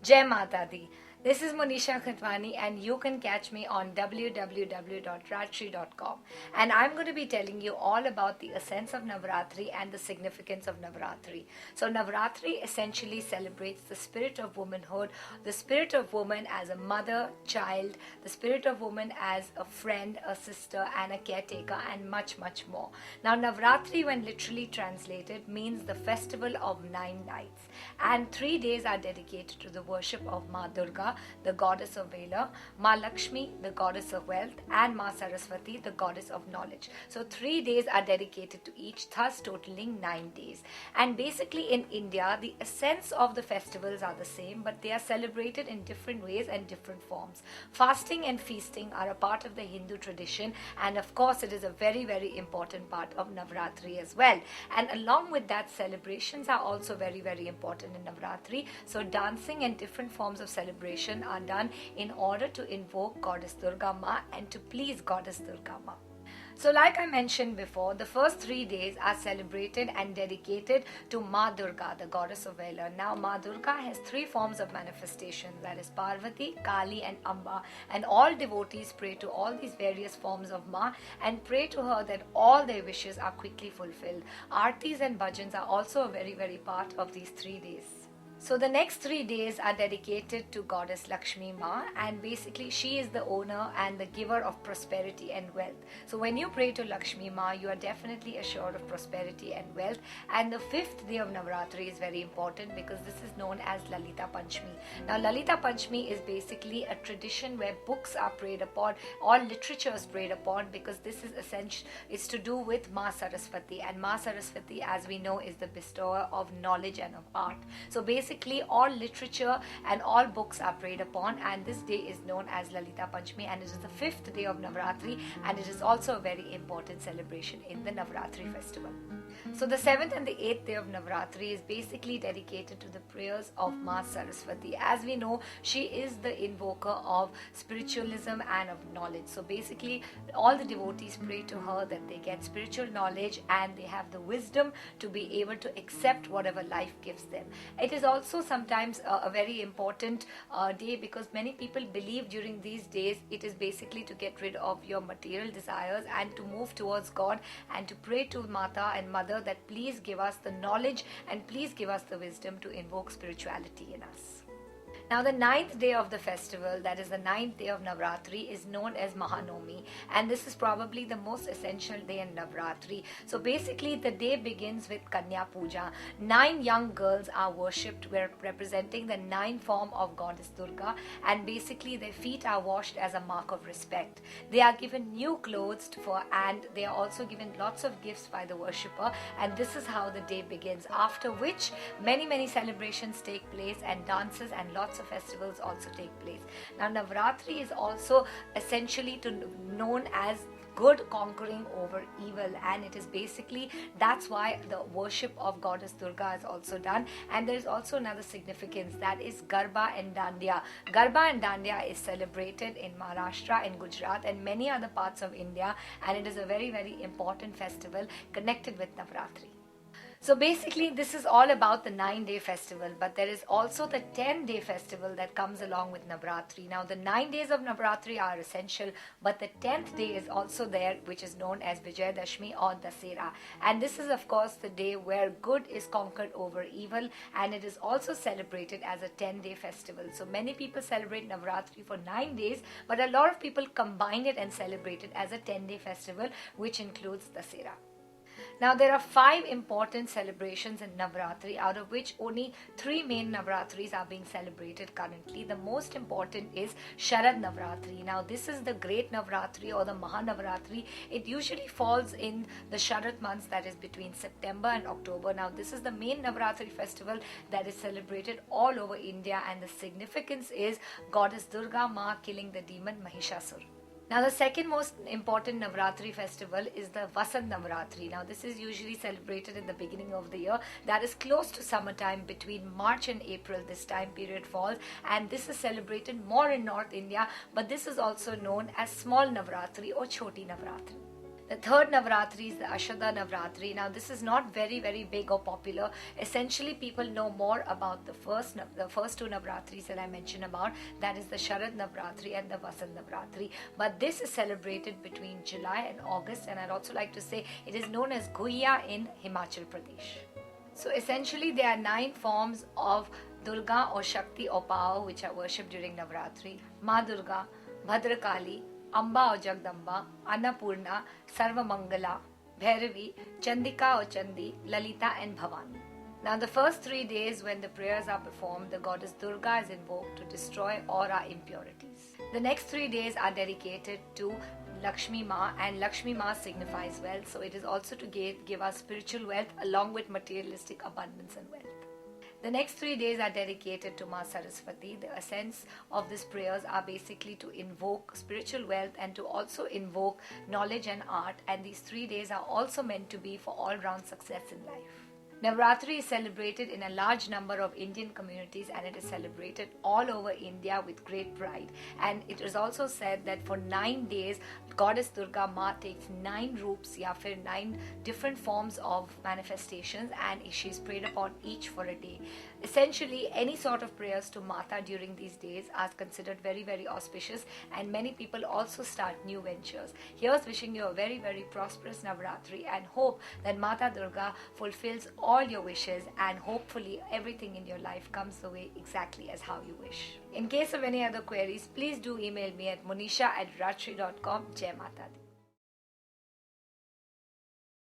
Jai Mata Di. This is Monisha Khatwani and you can catch me on www.rajshri.com, and I'm going to be telling you all about the essence of Navratri and the significance of Navratri. So Navratri essentially celebrates the spirit of womanhood, the spirit of woman as a mother, child, the spirit of woman as a friend, a sister and a caretaker, and much more. Now Navratri, when literally translated, means the festival of 9 nights, and 3 days are dedicated to the worship of Ma Durga, the goddess of valor, Ma Lakshmi, the goddess of wealth, and Ma Saraswati, the goddess of knowledge. So 3 days are dedicated to each, thus totaling 9 days. And basically in India, the essence of the festivals are the same, but they are celebrated in different ways and different forms. Fasting and feasting are a part of the Hindu tradition, and of course it is a very important part of Navratri as well. And along with that, celebrations are also very important in Navratri. So dancing and different forms of celebration are done in order to invoke Goddess Durga Ma and to please Goddess Durga Ma. So like I mentioned before, the first 3 days are celebrated and dedicated to Ma Durga, the goddess of valor. Now Ma Durga has 3 forms of manifestation, that is Parvati, Kali and Amba, and all devotees pray to all these various forms of Ma and pray to her that all their wishes are quickly fulfilled. Aartis and bhajans are also a very part of these 3 days. So the next 3 days are dedicated to Goddess Lakshmi Ma, and basically she is the owner and the giver of prosperity and wealth. So when you pray to Lakshmi Ma, you are definitely assured of prosperity and wealth. And the 5th day of Navratri is very important because this is known as Lalita Panchami. Now Lalita Panchami is basically a tradition where books are prayed upon, all literature is prayed upon, because this is essential, it's to do with Ma Saraswati, and Ma Saraswati, as we know, is the bestower of knowledge and of art. So basically all literature and all books are prayed upon, and this day is known as Lalita Panchami, and it is the 5th day of Navratri, and it is also a very important celebration in the Navratri festival. So the 7th and the 8th day of Navratri is basically dedicated to the prayers of Ma Saraswati. As we know, she is the invoker of spiritualism and of knowledge. So basically all the devotees pray to her that they get spiritual knowledge and they have the wisdom to be able to accept whatever life gives them. It is also sometimes a very important day, because many people believe during these days it is basically to get rid of your material desires and to move towards God and to pray to Mata and Mother that please give us the knowledge and please give us the wisdom to invoke spirituality in us. Now the 9th day of the festival, that is the 9th day of Navratri, is known as Mahanomi, and this is probably the most essential day in Navratri. So basically the day begins with Kanya Puja. 9 young girls are worshipped, representing the 9 form of Goddess Durga, and basically their feet are washed as a mark of respect. They are given new clothes and they are also given lots of gifts by the worshipper, and this is how the day begins, after which many celebrations take place and dances and lots of festivals also take place. Now Navratri is also essentially known as good conquering over evil, and it is basically, that's why the worship of Goddess Durga is also done. And there is also another significance, that is Garba and Dandiya. Garba and Dandiya is celebrated in Maharashtra and Gujarat and many other parts of India, and it is a very important festival connected with Navratri. So basically this is all about the 9-day festival, but there is also the 10-day festival that comes along with Navratri. Now the 9 days of Navratri are essential, but the 10th day is also there, which is known as Vijayadashmi or Dasera. And this is of course the day where good is conquered over evil, and it is also celebrated as a 10-day festival. So many people celebrate Navratri for 9 days, but a lot of people combine it and celebrate it as a 10-day festival, which includes Dasera. Now there are 5 important celebrations in Navratri, out of which only 3 main Navratris are being celebrated currently. The most important is Sharad Navratri. Now this is the great Navratri or the Mahanavratri. It usually falls in the Sharad months, that is between September and October. Now this is the main Navratri festival that is celebrated all over India, and the significance is Goddess Durga Ma killing the demon Mahishasura. Now the second most important Navratri festival is the Vasant Navratri. Now this is usually celebrated in the beginning of the year, that is close to summertime, between March and April this time period falls, and this is celebrated more in North India, but this is also known as Small Navratri or Choti Navratri. The third Navratri is the Ashada Navratri. Now, this is not very, very big or popular. Essentially, people know more about the first two Navratris that I mentioned about. That is the Sharad Navratri and the Vasant Navratri. But this is celebrated between July and August. And I'd also like to say it is known as Guiya in Himachal Pradesh. So, essentially, there are 9 forms of Durga or Shakti or power which are worshipped during Navratri. Ma Durga, Bhadrakali, Amba or Jagdamba, Annapurna, Sarvamangala, Bhairavi, Chandika or Chandi, Lalita and Bhavani. Now the first 3 days when the prayers are performed, the goddess Durga is invoked to destroy all our impurities. The next 3 days are dedicated to Lakshmi Ma, and Lakshmi Ma signifies wealth, so it is also to give us spiritual wealth along with materialistic abundance and wealth. The next 3 days are dedicated to Ma Saraswati. The essence of these prayers are basically to invoke spiritual wealth and to also invoke knowledge and art. And these 3 days are also meant to be for all-round success in life. Navratri is celebrated in a large number of Indian communities, and it is celebrated all over India with great pride. And it is also said that for 9 days, Goddess Durga Ma takes 9 roops, ya fir 9 different forms of manifestations, and she is prayed upon each for a day. Essentially, any sort of prayers to Mata during these days are considered very, very auspicious, and many people also start new ventures. Here's wishing you a very, very prosperous Navratri, and hope that Mata Durga fulfills all your wishes, and hopefully everything in your life comes the way exactly as how you wish. In case of any other queries, please do email me at monisha@rajshri.com. Jai Mata Di.